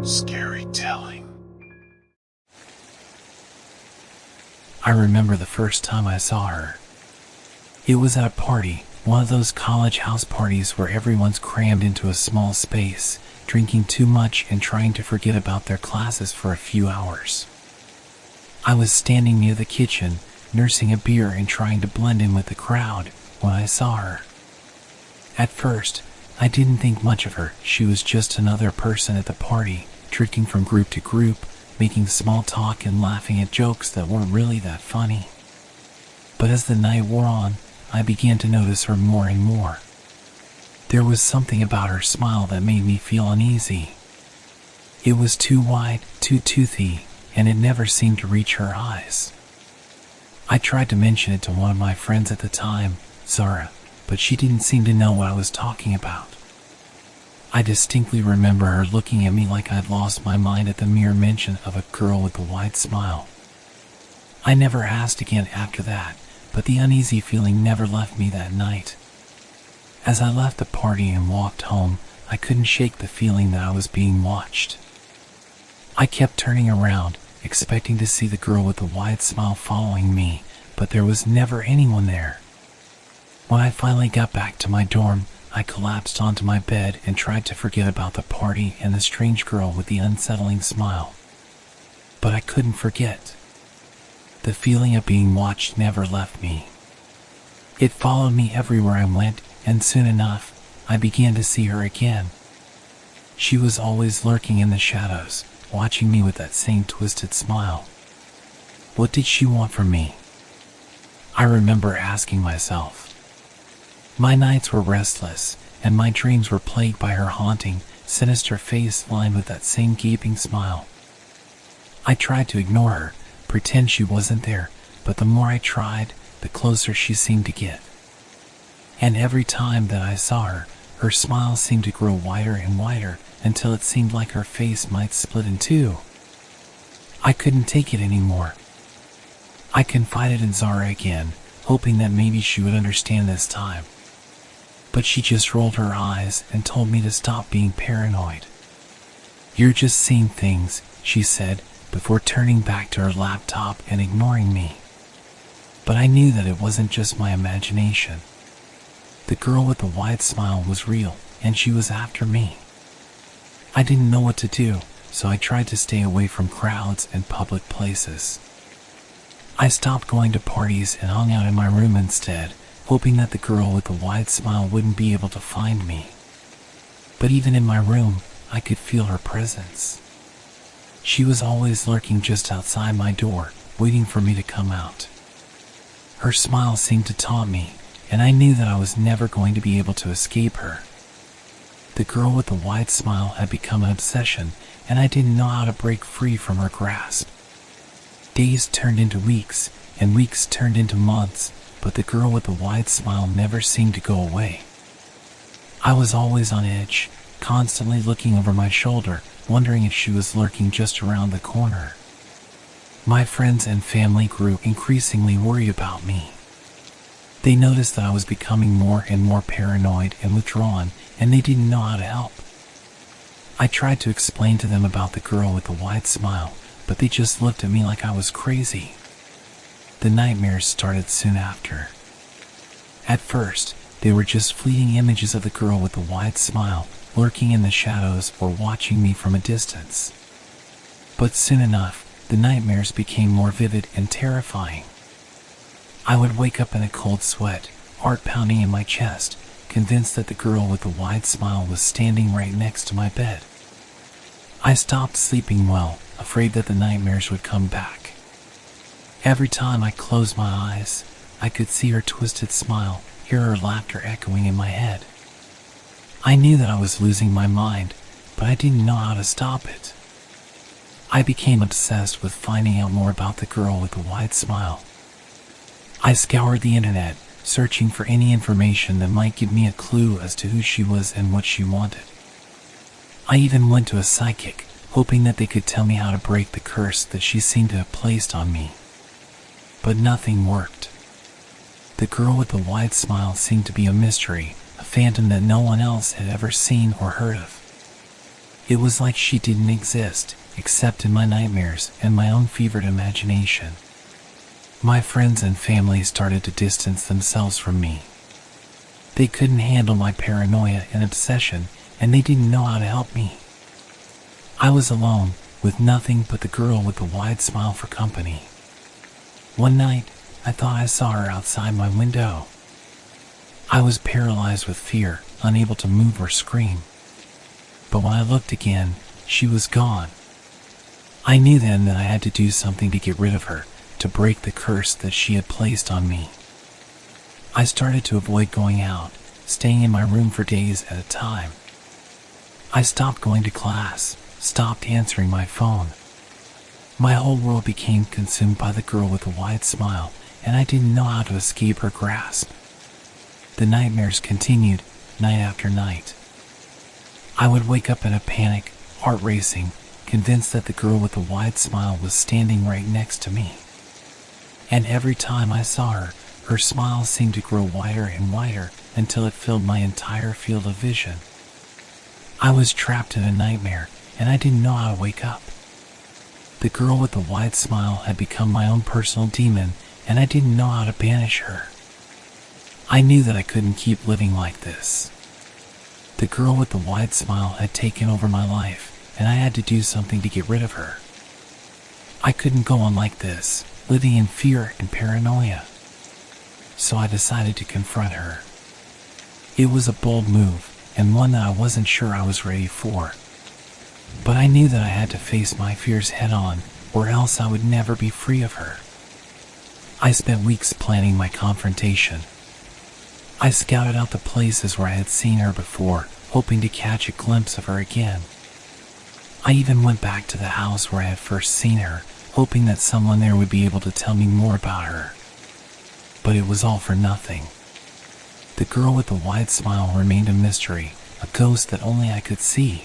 Scary telling. I remember the first time I saw her. It was at a party, one of those college house parties where everyone's crammed into a small space, drinking too much and trying to forget about their classes for a few hours. I was standing near the kitchen, nursing a beer and trying to blend in with the crowd when I saw her. At first, I didn't think much of her. She was just another person at the party, drifting from group to group, making small talk and laughing at jokes that weren't really that funny. But as the night wore on, I began to notice her more and more. There was something about her smile that made me feel uneasy. It was too wide, too toothy, and it never seemed to reach her eyes. I tried to mention it to one of my friends at the time, Zara, but she didn't seem to know what I was talking about. I distinctly remember her looking at me like I'd lost my mind at the mere mention of a girl with a wide smile. I never asked again after that, but the uneasy feeling never left me that night. As I left the party and walked home, I couldn't shake the feeling that I was being watched. I kept turning around, expecting to see the girl with the wide smile following me, but there was never anyone there. When I finally got back to my dorm, I collapsed onto my bed and tried to forget about the party and the strange girl with the unsettling smile. But I couldn't forget. The feeling of being watched never left me. It followed me everywhere I went, and soon enough, I began to see her again. She was always lurking in the shadows, watching me with that same twisted smile. What did she want from me? I remember asking myself. My nights were restless, and my dreams were plagued by her haunting, sinister face lined with that same gaping smile. I tried to ignore her, pretend she wasn't there, but the more I tried, the closer she seemed to get. And every time that I saw her, her smile seemed to grow wider and wider until it seemed like her face might split in two. I couldn't take it anymore. I confided in Zara again, hoping that maybe she would understand this time. But she just rolled her eyes and told me to stop being paranoid. "You're just seeing things," she said, before turning back to her laptop and ignoring me. But I knew that it wasn't just my imagination. The girl with the wide smile was real, and she was after me. I didn't know what to do, so I tried to stay away from crowds and public places. I stopped going to parties and hung out in my room instead, hoping that the girl with the wide smile wouldn't be able to find me. But even in my room, I could feel her presence. She was always lurking just outside my door, waiting for me to come out. Her smile seemed to taunt me, and I knew that I was never going to be able to escape her. The girl with the wide smile had become an obsession, and I didn't know how to break free from her grasp. Days turned into weeks, and weeks turned into months, but the girl with the wide smile never seemed to go away. I was always on edge, constantly looking over my shoulder, wondering if she was lurking just around the corner. My friends and family grew increasingly worried about me. They noticed that I was becoming more and more paranoid and withdrawn, and they didn't know how to help. I tried to explain to them about the girl with the wide smile, but they just looked at me like I was crazy. The nightmares started soon after. At first, they were just fleeting images of the girl with the wide smile, lurking in the shadows or watching me from a distance. But soon enough, the nightmares became more vivid and terrifying. I would wake up in a cold sweat, heart pounding in my chest, convinced that the girl with the wide smile was standing right next to my bed. I stopped sleeping well, afraid that the nightmares would come back. Every time I closed my eyes, I could see her twisted smile, hear her laughter echoing in my head. I knew that I was losing my mind, but I didn't know how to stop it. I became obsessed with finding out more about the girl with the wide smile. I scoured the internet, searching for any information that might give me a clue as to who she was and what she wanted. I even went to a psychic, hoping that they could tell me how to break the curse that she seemed to have placed on me. But nothing worked. The girl with the wide smile seemed to be a mystery, a phantom that no one else had ever seen or heard of. It was like she didn't exist, except in my nightmares and my own fevered imagination. My friends and family started to distance themselves from me. They couldn't handle my paranoia and obsession, and they didn't know how to help me. I was alone, with nothing but the girl with the wide smile for company. One night, I thought I saw her outside my window. I was paralyzed with fear, unable to move or scream. But when I looked again, she was gone. I knew then that I had to do something to get rid of her, to break the curse that she had placed on me. I started to avoid going out, staying in my room for days at a time. I stopped going to class, stopped answering my phone. My whole world became consumed by the girl with the wide smile, and I didn't know how to escape her grasp. The nightmares continued, night after night. I would wake up in a panic, heart racing, convinced that the girl with the wide smile was standing right next to me. And every time I saw her, her smile seemed to grow wider and wider until it filled my entire field of vision. I was trapped in a nightmare, and I didn't know how to wake up. The girl with the wide smile had become my own personal demon, and I didn't know how to banish her. I knew that I couldn't keep living like this. The girl with the wide smile had taken over my life, and I had to do something to get rid of her. I couldn't go on like this, living in fear and paranoia. So I decided to confront her. It was a bold move, and one that I wasn't sure I was ready for. But I knew that I had to face my fears head on, or else I would never be free of her. I spent weeks planning my confrontation. I scouted out the places where I had seen her before, hoping to catch a glimpse of her again. I even went back to the house where I had first seen her, hoping that someone there would be able to tell me more about her. But it was all for nothing. The girl with the wide smile remained a mystery, a ghost that only I could see.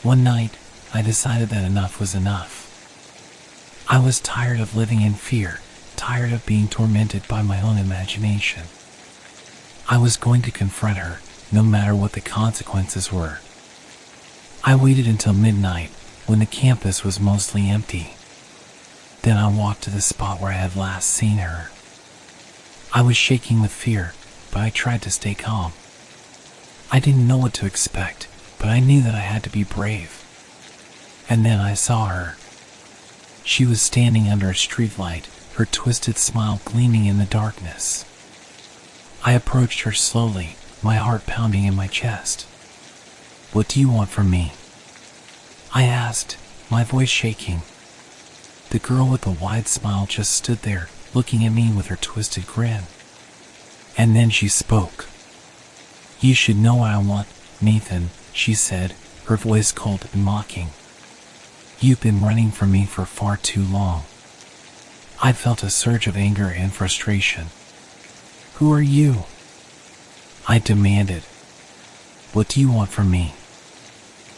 One night, I decided that enough was enough. I was tired of living in fear, tired of being tormented by my own imagination. I was going to confront her, no matter what the consequences were. I waited until midnight, when the campus was mostly empty. Then I walked to the spot where I had last seen her. I was shaking with fear, but I tried to stay calm. I didn't know what to expect, but I knew that I had to be brave. And then I saw her. She was standing under a streetlight, her twisted smile gleaming in the darkness. I approached her slowly, my heart pounding in my chest. "What do you want from me?" I asked, my voice shaking. The girl with the wide smile just stood there, looking at me with her twisted grin. And then she spoke. "You should know what I want, Nathan," she said, her voice cold and mocking. "You've been running from me for far too long." I felt a surge of anger and frustration. "Who are you?" I demanded. "What do you want from me?"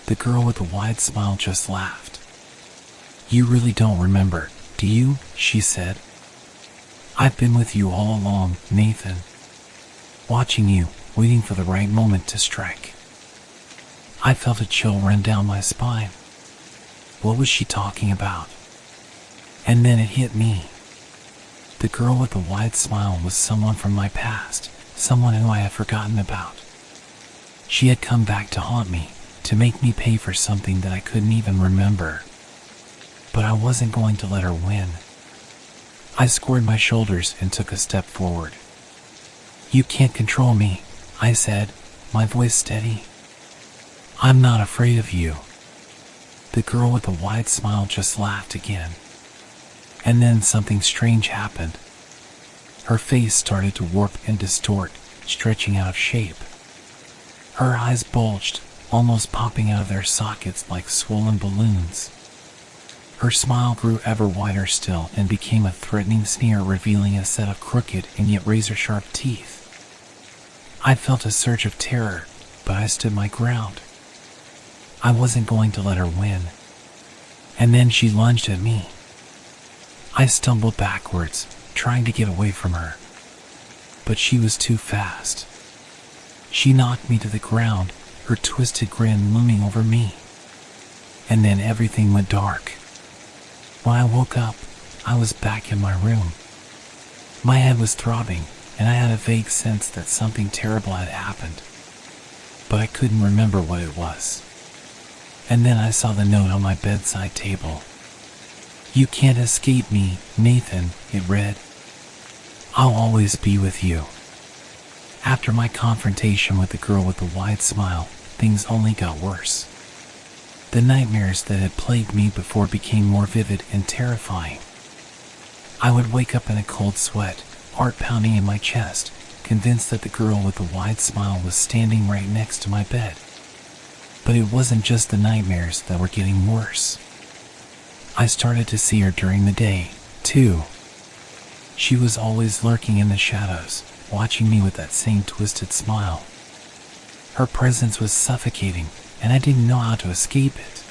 The girl with the wide smile just laughed. "You really don't remember, do you?" she said. "I've been with you all along, Nathan. Watching you, waiting for the right moment to strike." I felt a chill run down my spine. What was she talking about? And then it hit me. The girl with the wide smile was someone from my past, someone who I had forgotten about. She had come back to haunt me, to make me pay for something that I couldn't even remember. But I wasn't going to let her win. I squared my shoulders and took a step forward. "You can't control me," I said, my voice steady. "I'm not afraid of you." The girl with the wide smile just laughed again. And then something strange happened. Her face started to warp and distort, stretching out of shape. Her eyes bulged, almost popping out of their sockets like swollen balloons. Her smile grew ever wider still and became a threatening sneer, revealing a set of crooked and yet razor-sharp teeth. I felt a surge of terror, but I stood my ground. I wasn't going to let her win. And then she lunged at me. I stumbled backwards, trying to get away from her. But she was too fast. She knocked me to the ground, her twisted grin looming over me. and then everything went dark. When I woke up, I was back in my room. My head was throbbing, and I had a vague sense that something terrible had happened, but I couldn't remember what it was. And then I saw the note on my bedside table. "You can't escape me, Nathan," it read. "I'll always be with you." After my confrontation with the girl with the wide smile, things only got worse. The nightmares that had plagued me before became more vivid and terrifying. I would wake up in a cold sweat, heart pounding in my chest, convinced that the girl with the wide smile was standing right next to my bed. But it wasn't just the nightmares that were getting worse. I started to see her during the day, too. She was always lurking in the shadows, watching me with that same twisted smile. Her presence was suffocating, and I didn't know how to escape it.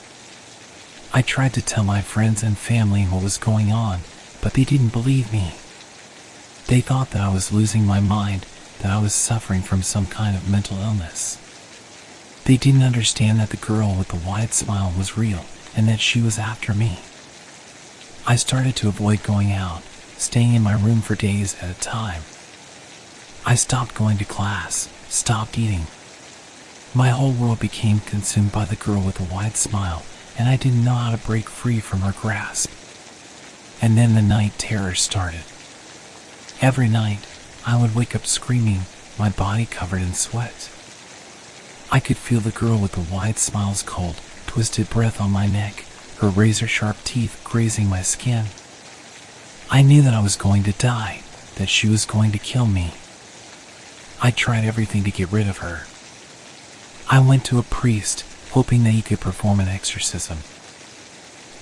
I tried to tell my friends and family what was going on, but they didn't believe me. They thought that I was losing my mind, that I was suffering from some kind of mental illness. They didn't understand that the girl with the wide smile was real, and that she was after me. I started to avoid going out, staying in my room for days at a time. I stopped going to class, stopped eating. My whole world became consumed by the girl with the wide smile, and I didn't know how to break free from her grasp. And then the night terror started. Every night, I would wake up screaming, my body covered in sweat. I could feel the girl with the wide smile's cold, twisted breath on my neck, her razor-sharp teeth grazing my skin. I knew that I was going to die, that she was going to kill me. I tried everything to get rid of her. I went to a priest, hoping that he could perform an exorcism.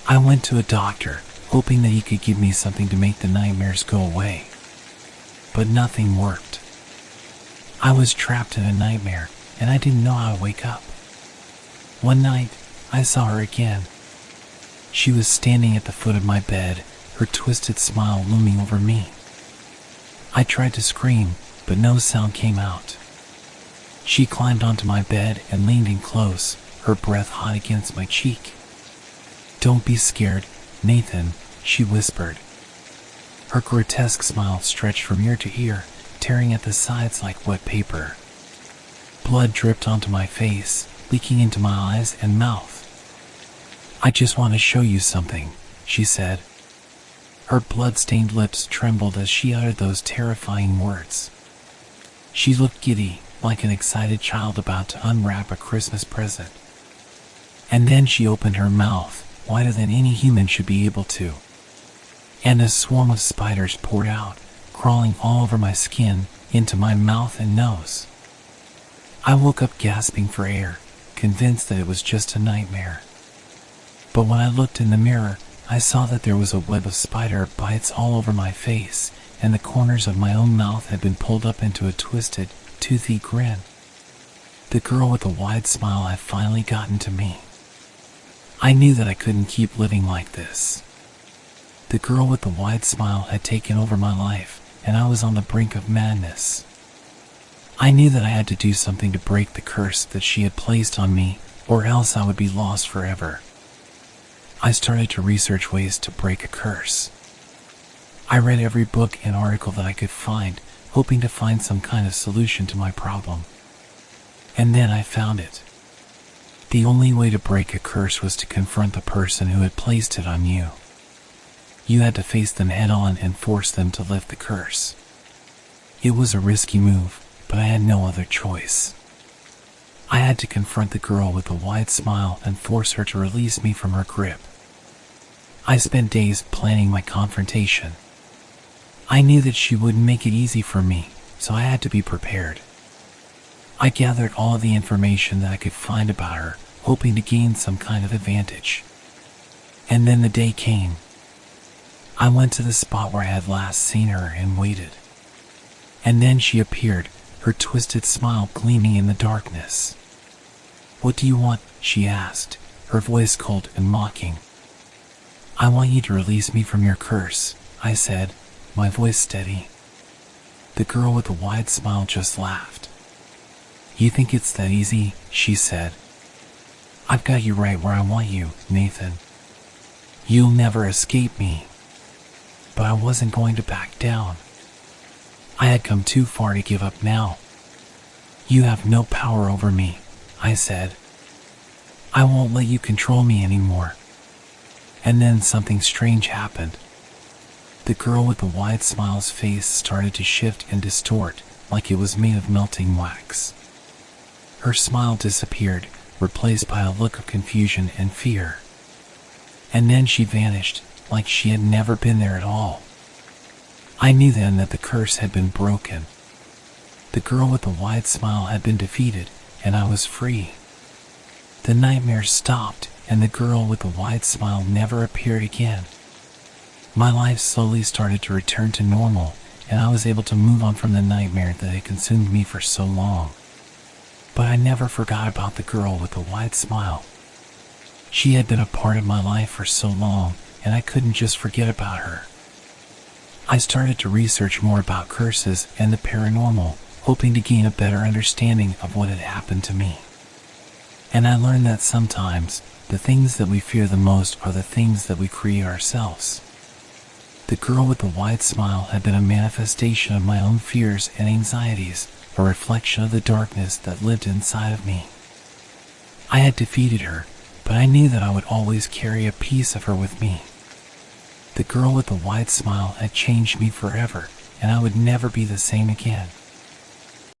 I went to a doctor, hoping that he could give me something to make the nightmares go away. But nothing worked. I was trapped in a nightmare, and I didn't know how to wake up. One night, I saw her again. She was standing at the foot of my bed, her twisted smile looming over me. I tried to scream, but no sound came out. She climbed onto my bed and leaned in close, her breath hot against my cheek. "Don't be scared, Nathan," she whispered. Her grotesque smile stretched from ear to ear, tearing at the sides like wet paper. Blood dripped onto my face, leaking into my eyes and mouth. "I just want to show you something," she said. Her blood-stained lips trembled as she uttered those terrifying words. She looked giddy, like an excited child about to unwrap a Christmas present. And then she opened her mouth, wider than any human should be able to. And a swarm of spiders poured out, crawling all over my skin, into my mouth and nose. I woke up gasping for air, convinced that it was just a nightmare. But when I looked in the mirror, I saw that there was a web of spider bites all over my face, and the corners of my own mouth had been pulled up into a twisted, toothy grin. The girl with the wide smile had finally gotten to me. I knew that I couldn't keep living like this. The girl with the wide smile had taken over my life, and I was on the brink of madness. I knew that I had to do something to break the curse that she had placed on me, or else I would be lost forever. I started to research ways to break a curse. I read every book and article that I could find, hoping to find some kind of solution to my problem. And then I found it. The only way to break a curse was to confront the person who had placed it on you. You had to face them head on and force them to lift the curse. It was a risky move, but I had no other choice. I had to confront the girl with the wide smile and force her to release me from her grip. I spent days planning my confrontation. I knew that she wouldn't make it easy for me, so I had to be prepared. I gathered all of the information that I could find about her, hoping to gain some kind of advantage. And then the day came. I went to the spot where I had last seen her and waited. And then she appeared, her twisted smile gleaming in the darkness. "What do you want?" she asked, her voice cold and mocking. "I want you to release me from your curse," I said, my voice steady. The girl with the wide smile just laughed. "You think it's that easy?" she said. I've got you right where I want you, Nathan. You'll never escape me. But I wasn't going to back down. I had come too far to give up now. You have no power over me, I said. I won't let you control me anymore. And then something strange happened. The girl with the wide smile's face started to shift and distort like it was made of melting wax. Her smile disappeared, replaced by a look of confusion and fear. And then she vanished, like she had never been there at all. I knew then that the curse had been broken. The girl with the wide smile had been defeated, and I was free. The nightmare stopped, and the girl with the wide smile never appeared again. My life slowly started to return to normal, and I was able to move on from the nightmare that had consumed me for so long. But I never forgot about the girl with the wide smile. She had been a part of my life for so long, and I couldn't just forget about her. I started to research more about curses and the paranormal, hoping to gain a better understanding of what had happened to me. And I learned that sometimes, the things that we fear the most are the things that we create ourselves. The girl with the wide smile had been a manifestation of my own fears and anxieties, a reflection of the darkness that lived inside of me. I had defeated her, but I knew that I would always carry a piece of her with me. The girl with the wide smile had changed me forever, and I would never be the same again.